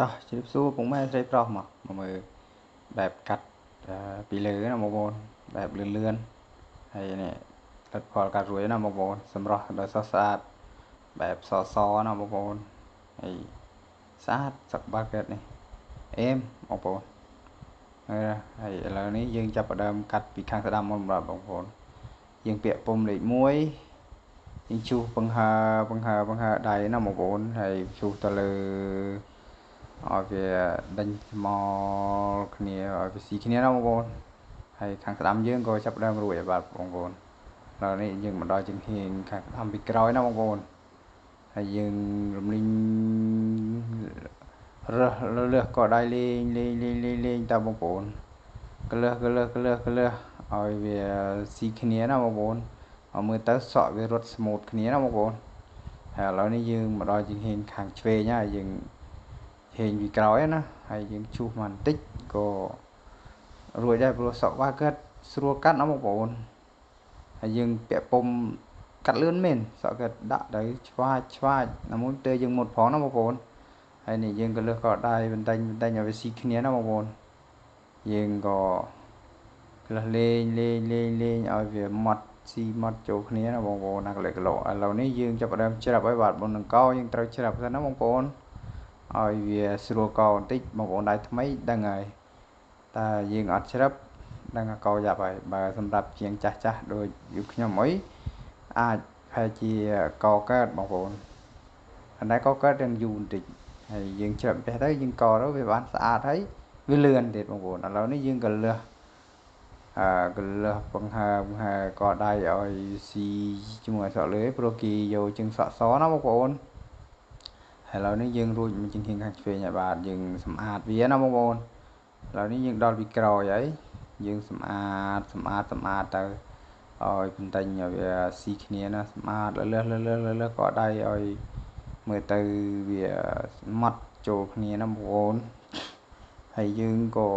តោះជម្រាបសួរពុកម៉ែស្រីប្រុសមកមើលបែបកាត់ពីលើណាបងប្អូនបែបលឿនលឿនហើយនេះកាត់ផលកាត់រួយណាបងប្អូនសម្រស់ដល់ស្អាតបែបសណាបងប្អូនហើយស្អាតសក់បាល់កាត់នេះអេមបងប្អូនហើយឥឡូវនេះយើងចាប់ផ្ដើមកាត់ពីខាងស្ដាំមកបងប្អូនយើងពាក់ពុំលេខ1យើងជួសបង្ហើដៃណាបងប្អូនហើយជួសទៅលើឲ្យវាដេញថ្មគ្នាឲ្យវាស៊ីគ្នាណាបងប្អូនហើយខាងស្ដាំយើងក៏ចាប់ដើមរួចហើយបាទបងប្អូនឥឡូវនេះយើងមកដល់ជាងហៀងខាងស្ដាំពីក្រោយណាបងប្អូនហើយយើងរំលីងរើសក៏ដៃលេងតើបងប្អូនកលើសឲ្យវាស៊ីគ្នាណាបងប្អូនឲ្យមើលទៅសក់វារត់ស្មូតគ្នាណាបងប្អូនហើយឥឡូវនេះយើងមកដល់ជាងហៀងខាងឆ្វេងហើយយើងហេងពីក្រោយណាហើយយើងជួសមកបន្តិចក៏រួចដែរព្រោះសក់បាកើតស្រួលកាត់ណាបងប្អូនហើយយើងពាក់ពុំកាត់លឿនមែនសក់កើតដាក់ទៅឆ្វាចណាមួយទៅយើងមុតផងណាបងប្អូនហើយនេះយើងក៏លើសក៏ដៃបន្តិចឲ្យវាស៊ីគ្នាណាបងប្អូនយើងក៏លើសលេងឲ្យវាម៉ត់ស៊ីម៉ត់ចូលគ្នាណាបងប្អូនណាកលិកឡឥឡូវនេះយើងចាប់ផ្ដើមច្រាប់ហើយបាទមុននឹងកោយើងត្រូវច្រាប់សិនណាបងប្អូនឲ្យវាស្រួលកបន្តិចបងប្អូនដៃថ្មីដឹងហើយតែយើងអត់ច្រាប់ដឹងកោយ៉ាប់ហើយបើសម្រាប់ជាងចាស់ដូចយុគខ្ញុំអីអាចប្រហែលជាកកើតបងប្អូនអានេះកកើតទាំងយូរបន្តិចហើយយើងច្រាប់ផ្ទះទៅយើងកទៅវាបានស្អាតហើយវាលឿនទៀតបងប្អូនឥឡូវនេះយើងក៏លើសបង្ហើក៏ដៃឲ្យស៊ីជាមួយសក់លឿយព្រោះគេយកជើងសក់សណាបងប្អូនឥឡូវនេះយើងរួចមកជាងខាងឆ្វេងហើយបាទយើងសម្អាតវាណាបងប្អូនឥឡូវនេះយើងដល់ពីក្រោយហើយយើងសម្អាតទៅឲ្យបន្តិចឲ្យវាស៊ីគ្នាណាសម្អាតលើសក៏ដៃឲ្យមើលទៅវាម៉ត់ចូលគ្នាណាបងប្អូនហើយយើងក៏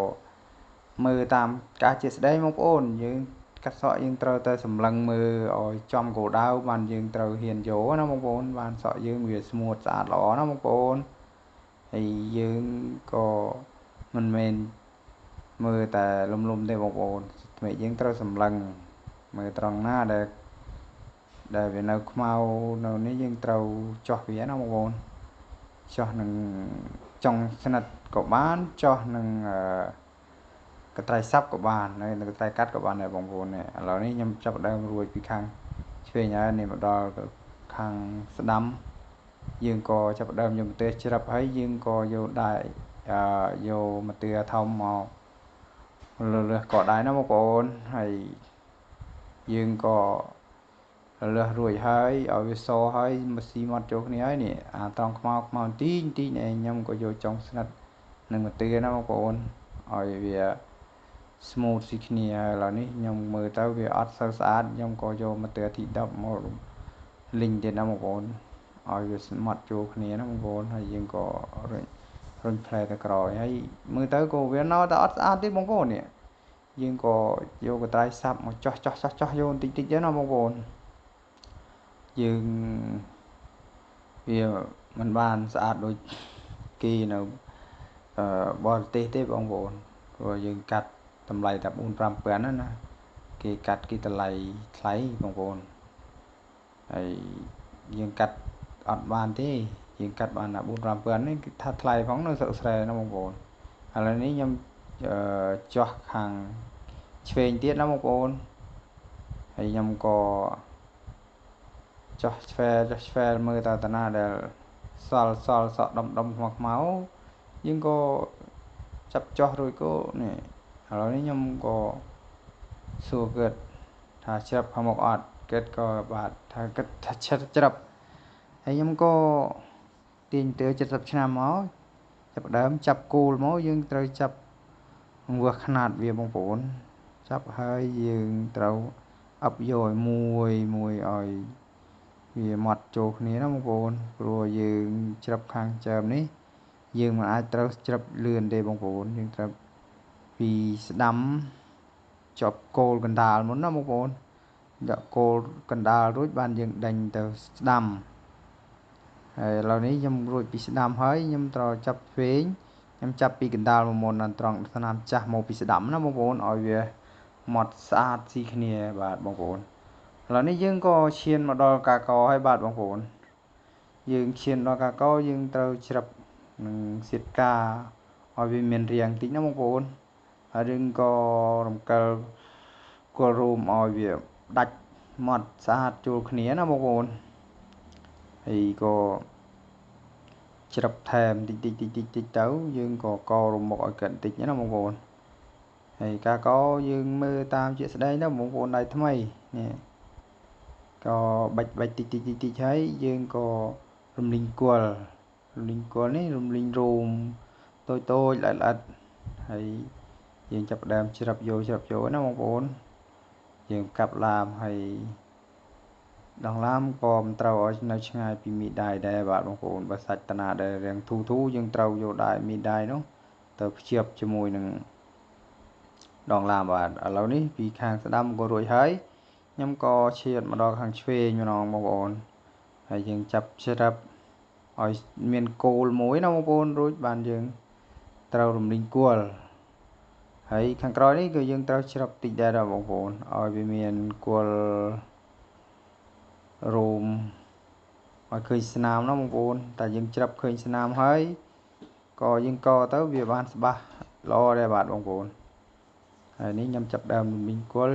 មើលតាមការជាស្ដែងបងប្អូនយើងកាត់សក់យើងត្រូវតែសម្លឹងមើលឲ្យចំគោលដៅបានយើងត្រូវហ៊ានយកណាបងប្អូនបានសក់យើងវាស្ងួតស្អាតល្អណាបងប្អូនហើយយើងក៏មិនមែនមើលតែលំទេបងប្អូនថ្មីយើងត្រូវសម្លឹងមើលត្រង់ណាដែលវានៅខ្មៅនៅនេះយើងត្រូវចោះវាណាបងប្អូនចោះនឹងចុងស្និតក៏បានចោះនឹងកត្រៃសាប់ក៏បានហើយកត្រៃកាត់ក៏បានដែរបងប្អូនឥឡូវនេះខ្ញុំចាប់ដើមរួចពីខាងឆ្វេងហើយនេះមកដល់ខាងស្ដាំយើងក៏ចាប់ដើមយកម្ទេសច្រាប់ហើយយើងក៏យកដៃយកម្ទេសធំមកលើសក៏ដែរណាបងប្អូនហើយយើងក៏លើសរួចហើយឲ្យវាសហើយមកស៊ីម៉ត់ចូលគ្នាហើយនេះអាត្រង់ខ្មៅបន្តិចខ្ញុំក៏យកចុងស្និតនឹងម្ទេសណាបងប្អូនឲ្យវា smooth ស៊ីគ្នាឥឡូវនេះខ្ញុំមើលទៅវាអត់សូវស្អាតខ្ញុំក៏យកម្ទេសទី10មកលីងទៀតណាបងប្អូនឲ្យវាស្មាត់ចូលគ្នាណាបងប្អូនហើយយើងក៏រុញផ្លែទៅក្រោយហើយមើលទៅក៏វានៅតែអត់ស្អាតទេបងប្អូននេះយើងក៏យកកត្រៃសាប់មកចោះយកបន្តិចទៅណាបងប្អូនយើងវាមិនបានស្អាតដូចគេនៅបរទេសទេបងប្អូនព្រោះយើងកាត់តម្លៃតែ4-5ពាន់ណាគេកាត់គេតម្លៃថ្លៃបងប្អូនហើយយើងកាត់អត់បានទេយើងកាត់បានតែ4-5ពាន់នេះគឺថាថ្លៃផងនៅស្រុកស្រែណាបងប្អូនឥឡូវនេះខ្ញុំចោះខាងឆ្វេងទៀតណាបងប្អូនហើយខ្ញុំក៏ចោះឆ្វែលមើលតើតាណាដែលសល់សក់ដុំខ្មៅយើងក៏ចាប់ចោះរួចក៏នេះឥឡូវនេះខ្ញុំក៏សួរគាត់ថាច្រាប់ខាងមុខអត់គាត់ក៏បាទថាគាត់ថាច្រាប់ហើយខ្ញុំក៏ទាញទៅ70ឆ្នាំមកចាប់ដើមចាប់គោលមកយើងត្រូវចាប់វាស់ຂະຫນាតវាបងប្អូនចាប់ហើយយើងត្រូវអឹបយកឲ្យមួយឲ្យវាម៉ត់ចូលគ្នាណាបងប្អូនព្រោះយើងច្រាប់ខាងចើមនេះយើងមិនអាចត្រូវច្រាប់លឿនទេបងប្អូនយើងត្រូវពីស្ដាំចប់គោលកណ្ដាលមុនណាបងប្អូនដាក់គោលកណ្ដាលរួចបានយើងដេញទៅស្ដាំហ ហើយឥឡូវនេះខ្ញុំរួចពីស្ដាំហើយខ្ញុំត្រូវចាប់ឆ្វេងខ្ញុំចាប់ពីកណ្ដាលមុនដល់ត្រង់ស្នាមចាស់មកពីស្ដាំណាបងប្អូនឲ្យវាម៉ត់ស្អាតស៊ីគ្នាបាទបងប្អូនឥឡូវនេះយើងក៏ឈានមកដល់កាកហើយបាទបងប្អូនយើងឈានដល់កាកយើងត្រូវច្រឹបនឹងសៀតកាឲ្យវាមានរាងតិចណាបងប្អូនហើយយើងក៏រំកិលគល់រោមឲ្យវាដាច់ម៉ត់ស្អាតចូលគ្នាណាបងប្អូនហើយក៏ច្រឹបថែមតិចទៅយើងក៏ករមុខឲ្យកើតតិចណាបងប្អូនហើយការកយើងមើលតាមជាក់ស្ដែងទៅបងប្អូនដៃថ្មីនេះក៏បាច់តិចហើយយើងក៏រំលីងគល់នេះរំលីងរោមតូចល្អិតហើយយើងចាប់ផ្ដើមច្រឹបយកណាបងប្អូនយើងកាប់ឡាមហើយដងឡាមក៏មិនត្រូវឲ្យនៅឆ្ងាយពីមីដៃដែរបាទបងប្អូនបើសាច់តាណាដែលរាងធូយើងត្រូវយកដៃមីដៃនោះទៅភ្ជាប់ជាមួយនឹងដងឡាមបាទឥឡូវនេះពីខាងស្ដាំក៏រួចហើយខ្ញុំក៏ឈានមកដល់ខាងឆ្វេងម្ដងបងប្អូនហើយយើងចាប់ច្រឹបឲ្យមានគោលមួយណាបងប្អូនរួចបានយើងត្រូវរំលីងគល់ហើយខាងក្រោយនេះក៏យើងត្រូវច្រឹបតិចដែរបងប្អូនឲ្យវាមានគល់រោមឲ្យឃើញស្នាមណាបងប្អូនតែយើងច្រឹបឃើញស្នាមហើយក៏យើងកទៅវាបានស្បាស់ល្អដែរបាទបងប្អូនហើយនេះខ្ញុំចាប់ដើមរំលីងគល់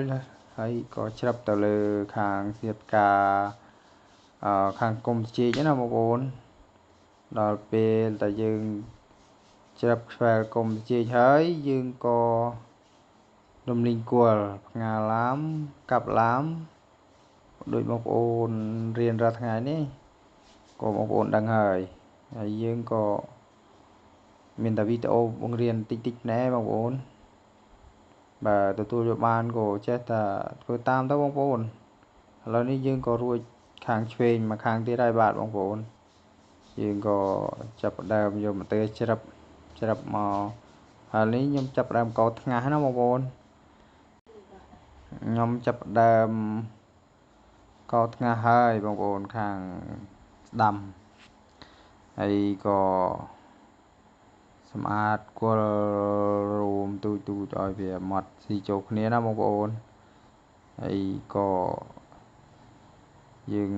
ហើយក៏ច្រឹបទៅលើខាងសៀតកាខាងគុំជែកណាបងប្អូនដល់ពេលតែយើងច្រឹបខ្វែលគុំជែកហើយយើងក៏រំលីងគល់ផ្ងាឡាមកាប់ឡាមដោយបងប្អូនរៀនរាល់ថ្ងៃនេះក៏បងប្អូនដឹងហើយយើងក៏មានតែវីដេអូបង្រៀនតិចណែបងប្អូនបាទទទួលយកបានក៏ចេះតែធ្វើតាមទៅបងប្អូនឥឡូវនេះយើងក៏រួចខាងឆ្វេងមកខាងទៀតហើយបាទបងប្អូនយើងក៏ចាប់ផ្ដើមយកមកច្រឹបមកហើយនេះខ្ញុំចាប់ផ្ដើមកោតថ្ងាសណាបងប្អូនខ្ញុំចាប់ផ្ដើមកោតថ្ងាសហើយបងប្អូនខាងស្ដាំហើយក៏សម្អាតគល់រោមទូចឲ្យវាម៉ត់ស៊ីចូលគ្នាណាបងប្អូនហើយក៏យើង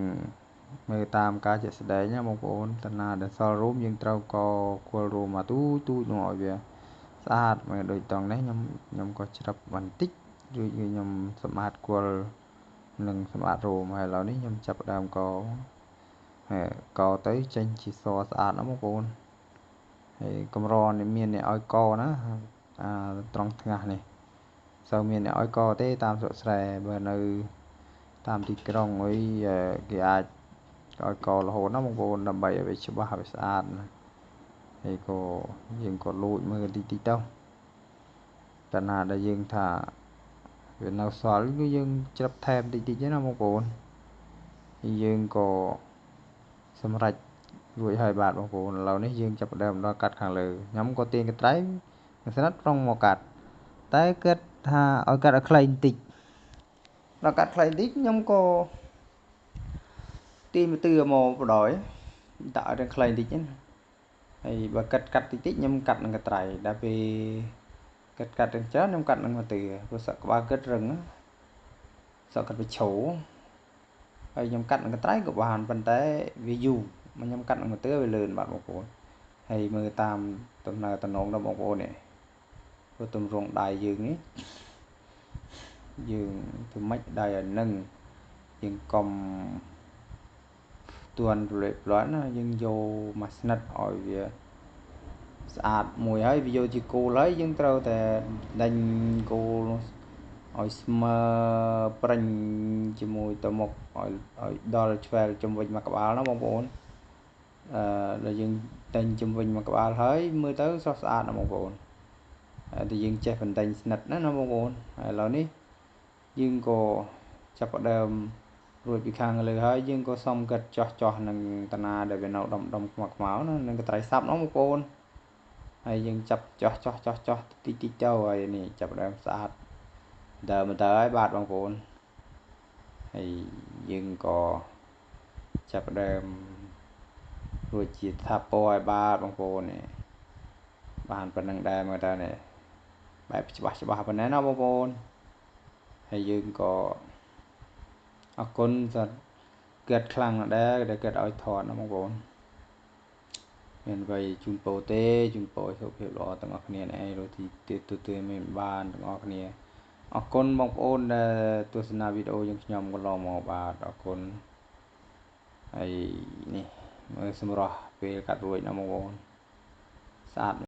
មើលតាមការជាក់ស្ដែងណាបងប្អូនតាណាដែលសល់រោមយើងត្រូវកគល់រោមមកទូចនោះឲ្យវាស្អាតមកដូចតង់នេះខ្ញុំក៏ច្រឹបបន្តិចរួចខ្ញុំសម្អាតគល់និងសម្អាតរោមហើយឥឡូវនេះខ្ញុំចាប់ដើមកទៅចេញជាសស្អាតណាបងប្អូនហើយកម្រនេះមានអ្នកឲ្យកណាត្រង់ថ្ងាសនេះសូវមានអ្នកឲ្យកទេតាមស្រុកស្រែបើនៅតាមទីក្រុងអីគេអាចឲ្យករហូតណាបងប្អូនដើម្បីឲ្យវាច្បាស់ឲ្យស្អាតណាហើយក៏យើងក៏លូចមើលតិចទៅតាណាដែលយើងថាវានៅសល់គឺយើងច្រឹបថែមតិចណាបងប្អូនហើយយើងក៏សម្រេចរួចហើយបាទបងប្អូនឥឡូវនេះយើងចាប់ផ្ដើមដល់កាត់ខាងលើខ្ញុំក៏ទាញកន្ត្រៃនឹងស្និតប្រុងមកកាត់តែគិតថាឲ្យកាត់ឲ្យខ្លីបន្តិចដល់កាត់ខ្លីបន្តិចខ្ញុំក៏ទាញមកទឿមកបដ ாய் ដាក់ឲ្យខ្លីបន្តិចណាហើយបើកាត់តិចខ្ញុំកាត់នឹងកន្ត្រៃដល់ពេលកាត់ទាំងច្រើនខ្ញុំកាត់នឹងមកទឿព្រោះសក់ក្បាលគិតរឹងសក់គិតវាឈោហើយខ្ញុំកាត់នឹងកន្ត្រៃក៏បានប៉ុន្តែវាយូរខ្ញុំកាត់នឹងមកទឿវាលឿនបាទបងប្អូនហើយមើលតាមដំណើរតំណងរបស់បងប្អូននេះព្រោះទម្រង់ដៃយើងនេះយើងធ្វើម៉េចដៃឲ្យនឹងយើងកុំទួនរលេបលាត់ណាយើងយកមកស្និតឲ្យវាស្អាតមួយហើយវាយកជាគោលហើយយើងត្រូវតែដេញគោលឲ្យស្មើព្រិញជាមួយទៅមុខឲ្យដល់ឆ្វែលជំវិញមកក្បាលណាបងប្អូនដល់យើងដេញជំវិញមកក្បាលហើយមើលទៅស្រស់ស្អាតណាបងប្អូនហើយតែយើងចេះបណ្ដេញស្និតណាបងប្អូនហើយឥឡូវនេះយើងក៏ចាប់ផ្ដើមរួចពីខាងលើហើយយើងក៏សុំកាត់ចោះនឹងតាណាដែលវានៅដុំខ្មៅណានឹងកន្ត្រៃសាប់ណាបងប្អូនហើយយើងចាប់ចោះតិចទៅហើយនេះចាប់ផ្ដើមស្អាតមើលទៅហើយបាទបងប្អូនហើយយើងក៏ចាប់ផ្ដើម រួចជាថាពណ៌ឲ្យបាទបងប្អូននេះបានប៉ុណ្្នឹងដែរមើលតើនេះបែបច្បាស់ប៉ុណ្ណេះណាបងប្អូនហើយយើងក៏អរគុណសម្រាប់គាត់ខ្លាំងណាស់ដែរដែលគាត់ឲ្យថតណាបងប្អូនមានអ្វីជូនពរទេជូនពរសុខភាពល្អទាំងអស់គ្នាឯងរស់ទីទទួលមានបានទាំងអស់គ្នាអរគុណបងប្អូនដែលទស្សនាវីដេអូយើងខ្ញុំកន្លងមកបាទអរគុណហើយនេះមើលសម្រស់ពេលកាត់រួចណាបងប្អូនស្អាត